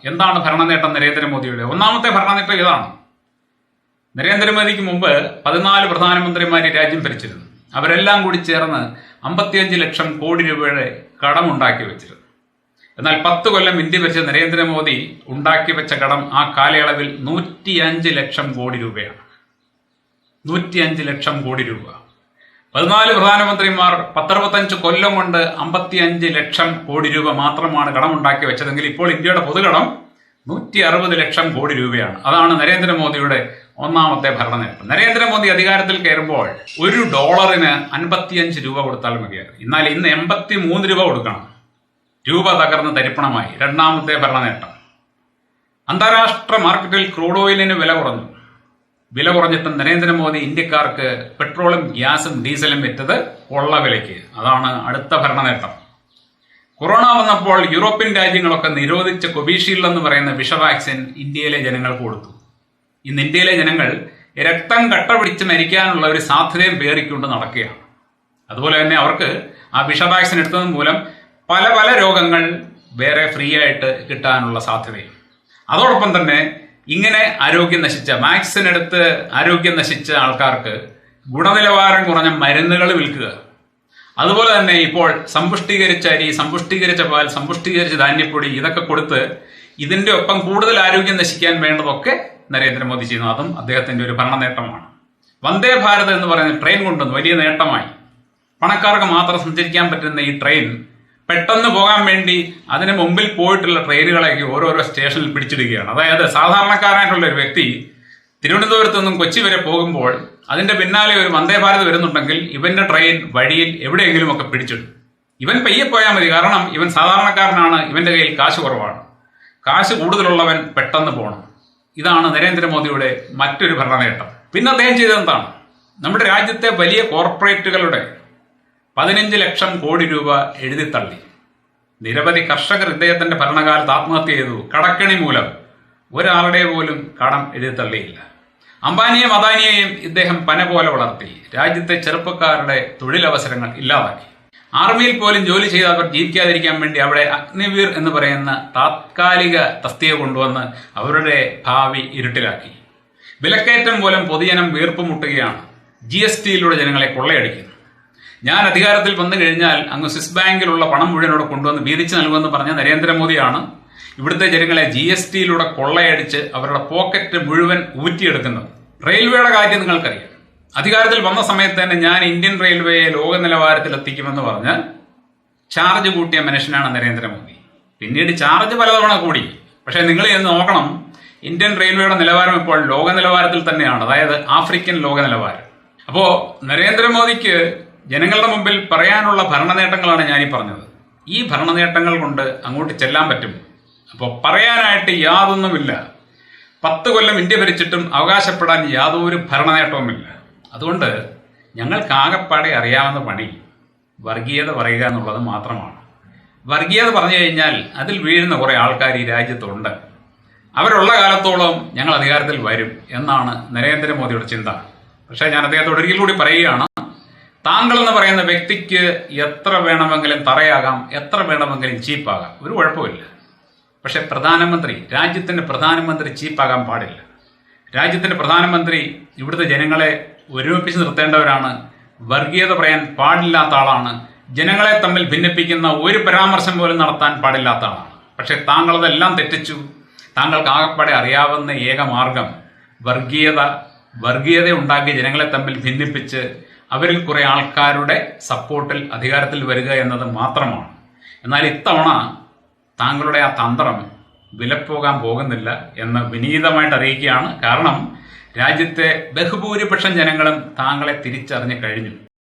എന്താണ് ഭരണനേട്ടം നരേന്ദ്രമോദിയുടെ? ഒന്നാമത്തെ ഭരണനേട്ടം ഇതാണ്. നരേന്ദ്രമോദിക്ക് മുമ്പ് 14 പ്രധാനമന്ത്രിമാർ രാജ്യം ഭരിച്ചിരുന്നു. അവരെല്ലാം കൂടി ചേർന്ന് 55 ലക്ഷം കോടി രൂപയുടെ കടമുണ്ടാക്കി വെച്ചിരുന്നു. എന്നാൽ 10 കൊല്ലം ഇന്ത്യ ഭരിച്ച നരേന്ദ്രമോദി ഉണ്ടാക്കി വെച്ച കടം ആ കാലയളവിൽ 105 ലക്ഷം കോടി രൂപയാണ്. 105 ലക്ഷം കോടി രൂപ. 14 പ്രധാനമന്ത്രിമാർ 10-65 കൊല്ലം കൊണ്ട് 55 ലക്ഷം കോടി രൂപ മാത്രമാണ് കടമുണ്ടാക്കി വെച്ചതെങ്കിൽ ഇപ്പോൾ ഇന്ത്യയുടെ പൊതുകടം 160 ലക്ഷം കോടി രൂപയാണ്. അതാണ് നരേന്ദ്രമോദിയുടെ ഒന്നാമത്തെ ഭരണനേട്ടം. നരേന്ദ്രമോദി അധികാരത്തിൽ കയറുമ്പോൾ $1 55 രൂപ കൊടുത്താൽ മതിയായിരുന്നു. എന്നാൽ ഇന്ന് 83 രൂപ കൊടുക്കണം. രൂപ തകർന്ന് തരിപ്പണമായി. രണ്ടാമത്തെ ഭരണനേട്ടം. അന്താരാഷ്ട്ര മാർക്കറ്റിൽ ക്രൂഡ് ഓയിലിന് വില കുറഞ്ഞു. വില കുറഞ്ഞിട്ടും നരേന്ദ്രമോദി ഇന്ത്യക്കാർക്ക് പെട്രോളും ഗ്യാസും ഡീസലും വിറ്റത് കൊള്ള വിലയ്ക്ക്. അതാണ് അടുത്ത ഭരണനേട്ടം. കൊറോണ വന്നപ്പോൾ യൂറോപ്യൻ രാജ്യങ്ങളൊക്കെ നിരോധിച്ച കോവിഷീൽഡ് എന്ന് പറയുന്ന വിഷ വാക്സിൻ ഇന്ത്യയിലെ ജനങ്ങൾക്ക് കൊടുത്തു. ഇന്ന് ഇന്ത്യയിലെ ജനങ്ങൾ രക്തം കട്ട പിടിച്ച് മരിക്കാനുള്ള ഒരു സാധ്യതയും പേറിക്കൊണ്ട് നടക്കുകയാണ്. അതുപോലെ തന്നെ അവർക്ക് ആ വിഷ വാക്സിൻ എടുത്തത് മൂലം പല പല രോഗങ്ങൾ വേറെ ഫ്രീ ആയിട്ട് കിട്ടാനുള്ള സാധ്യതയും. അതോടൊപ്പം തന്നെ ഇങ്ങനെ ആരോഗ്യം നശിച്ച, വാക്സിൻ എടുത്ത് ആരോഗ്യം നശിച്ച ആൾക്കാർക്ക് ഗുണനിലവാരം കുറഞ്ഞ മരുന്നുകൾ വിൽക്കുക. അതുപോലെ തന്നെ ഇപ്പോൾ സമ്പുഷ്ടീകരിച്ച അരി, സമ്പുഷ്ടീകരിച്ച പാൽ, സമ്പുഷ്ടീകരിച്ച ധാന്യപ്പൊടി ഇതൊക്കെ കൊടുത്ത് ഇതിന്റെ ഒപ്പം കൂടുതൽ ആരോഗ്യം നശിക്കാൻ വേണ്ടതൊക്കെ നരേന്ദ്രമോദി ചെയ്യുന്നു. അതും അദ്ദേഹത്തിന്റെ ഒരു ഭരണനേട്ടമാണ്. വന്ദേ ഭാരത് എന്ന് പറയുന്ന ട്രെയിൻ കൊണ്ടുവന്നു, വലിയ നേട്ടമായി. പണക്കാർക്ക് മാത്രം സഞ്ചരിക്കാൻ പറ്റുന്ന ഈ ട്രെയിൻ പെട്ടെന്ന് പോകാൻ വേണ്ടി അതിന് മുമ്പിൽ പോയിട്ടുള്ള ട്രെയിനുകളൊക്കെ ഓരോരോ സ്റ്റേഷനിൽ പിടിച്ചിടുകയാണ്. അതായത് സാധാരണക്കാരായിട്ടുള്ള ഒരു വ്യക്തി തിരുവനന്തപുരത്ത് നിന്നും കൊച്ചി വരെ പോകുമ്പോൾ അതിന്റെ പിന്നാലെ ഒരു വന്ദേ ഭാരത് വരുന്നുണ്ടെങ്കിൽ ഇവന്റെ ട്രെയിൻ വഴിയിൽ എവിടെയെങ്കിലും ഒക്കെ പിടിച്ചിടും. ഇവൻ പയ്യെ പോയാൽ മതി, കാരണം ഇവൻ സാധാരണക്കാരനാണ്, ഇവന്റെ കയ്യിൽ കാശ് കുറവാണ്. കാശ് കൂടുതലുള്ളവൻ പെട്ടെന്ന് പോകണം. ഇതാണ് നരേന്ദ്രമോദിയുടെ മറ്റൊരു ഭരണനേട്ടം. പിന്നെ അദ്ദേഹം ചെയ്തതെന്താണ്? നമ്മുടെ രാജ്യത്തെ വലിയ കോർപ്പറേറ്റുകളുടെ 15 ലക്ഷം കോടി രൂപ എഴുതിത്തള്ളി. നിരവധി കർഷകർ ഇദ്ദേഹത്തിന്റെ ഭരണകാലത്ത് ആത്മഹത്യ ചെയ്തു. കടക്കെണി മൂലം ഒരാളുടെ പോലും കടം എഴുതിത്തള്ളിയില്ല. അംബാനിയെയും അദാനിയെയും ഇദ്ദേഹം പന പോലെ വളർത്തി. രാജ്യത്തെ ചെറുപ്പക്കാരുടെ തൊഴിലവസരങ്ങൾ ഇല്ലാതാക്കി. ആർമിയിൽ പോലും ജോലി ചെയ്ത് അവർ ജീവിക്കാതിരിക്കാൻ വേണ്ടി അവിടെ അഗ്നിവീർ എന്ന് പറയുന്ന താത്കാലിക തസ്തിക കൊണ്ടുവന്ന് അവരുടെ ഭാവി ഇരുട്ടിലാക്കി. വിലക്കയറ്റം മൂലം പൊതുജനം വീർപ്പ് മുട്ടുകയാണ്. GSTയിലൂടെ ജനങ്ങളെ കൊള്ളയടിക്കുന്നു. ഞാൻ അധികാരത്തിൽ വന്നു കഴിഞ്ഞാൽ അങ്ങ് സ്വിസ് ബാങ്കിലുള്ള പണം മുഴുവനോട് കൊണ്ടുവന്ന് വീതിച്ചു നൽകുമെന്ന് പറഞ്ഞ നരേന്ദ്രമോദിയാണ് ഇവിടുത്തെ ജനങ്ങളെ GSTയിലൂടെ കൊള്ളയടിച്ച് അവരുടെ പോക്കറ്റ് മുഴുവൻ ഊറ്റിയെടുക്കുന്നത്. റെയിൽവേയുടെ കാര്യം നിങ്ങൾക്കറിയാം. അധികാരത്തിൽ വന്ന സമയത്ത് തന്നെ ഞാൻ ഇന്ത്യൻ റെയിൽവേയെ ലോക നിലവാരത്തിൽ എത്തിക്കുമെന്ന് പറഞ്ഞ് ചാർജ് കൂട്ടിയ മനുഷ്യനാണ് നരേന്ദ്രമോദി. പിന്നീട് ചാർജ് പലതവണ കൂടി. പക്ഷേ നിങ്ങൾ ഇന്ന് നോക്കണം, ഇന്ത്യൻ റെയിൽവേയുടെ നിലവാരം ഇപ്പോൾ ലോക നിലവാരത്തിൽ തന്നെയാണ്, അതായത് ആഫ്രിക്കൻ ലോക നിലവാരം. അപ്പോ നരേന്ദ്രമോദിക്ക് ജനങ്ങളുടെ മുമ്പിൽ പറയാനുള്ള ഭരണനേട്ടങ്ങളാണ് ഞാനീ പറഞ്ഞത്. ഈ ഭരണനേട്ടങ്ങൾ കൊണ്ട് അങ്ങോട്ട് ചെല്ലാൻ പറ്റും. അപ്പോൾ പറയാനായിട്ട് യാതൊന്നുമില്ല. 10 കൊല്ലം ഇന്ത്യ ഭരിച്ചിട്ടും അവകാശപ്പെടാൻ യാതൊരു ഭരണനേട്ടവുമില്ല. അതുകൊണ്ട് ഞങ്ങൾക്ക് ആകെപ്പാടെ അറിയാവുന്ന പണി വർഗീയത പറയുക എന്നുള്ളത് മാത്രമാണ്. വർഗീയത പറഞ്ഞു കഴിഞ്ഞാൽ അതിൽ വീഴുന്ന കുറെ ആൾക്കാർ ഈ രാജ്യത്തുണ്ട്. അവരുള്ള കാലത്തോളം ഞങ്ങൾ അധികാരത്തിൽ വരും എന്നാണ് നരേന്ദ്രമോദിയുടെ ചിന്ത. പക്ഷേ ഞാൻ അദ്ദേഹത്തോട് ഒരിക്കൽ കൂടി പറയുകയാണ്, താങ്കൾ എന്ന് പറയുന്ന വ്യക്തിക്ക് എത്ര വേണമെങ്കിലും തറയാകാം, എത്ര വേണമെങ്കിലും ചീപ്പാകാം, ഒരു കുഴപ്പമില്ല. പക്ഷെ പ്രധാനമന്ത്രി, രാജ്യത്തിന്റെ പ്രധാനമന്ത്രി ചീപ്പാകാൻ പാടില്ല. രാജ്യത്തിന്റെ പ്രധാനമന്ത്രി ഇവിടുത്തെ ജനങ്ങളെ ഒരുമിപ്പിച്ച് നിർത്തേണ്ടവരാണ്. വർഗീയത പറയാൻ പാടില്ലാത്ത ആളാണ്. ജനങ്ങളെ തമ്മിൽ ഭിന്നിപ്പിക്കുന്ന ഒരു പരാമർശം പോലും നടത്താൻ പാടില്ലാത്ത ആളാണ്. പക്ഷെ താങ്കളതെല്ലാം തെറ്റിച്ചു. താങ്കൾക്ക് ആകെപ്പാടെ അറിയാവുന്ന ഏക മാർഗം വർഗീയത ഉണ്ടാക്കി ജനങ്ങളെ തമ്മിൽ ഭിന്നിപ്പിച്ച് അവരിൽ കുറെ ആൾക്കാരുടെ സപ്പോർട്ടിൽ അധികാരത്തിൽ വരിക എന്നത് മാത്രമാണ്. എന്നാൽ ഇത്തവണ താങ്കളുടെ ആ തന്ത്രം വിലപ്പോകാൻ പോകുന്നില്ല എന്ന് വിനീതമായിട്ട് അറിയിക്കുകയാണ്. കാരണം രാജ്യത്തെ ബഹുഭൂരിപക്ഷം ജനങ്ങളും താങ്കളെ തിരിച്ചറിഞ്ഞു കഴിഞ്ഞു.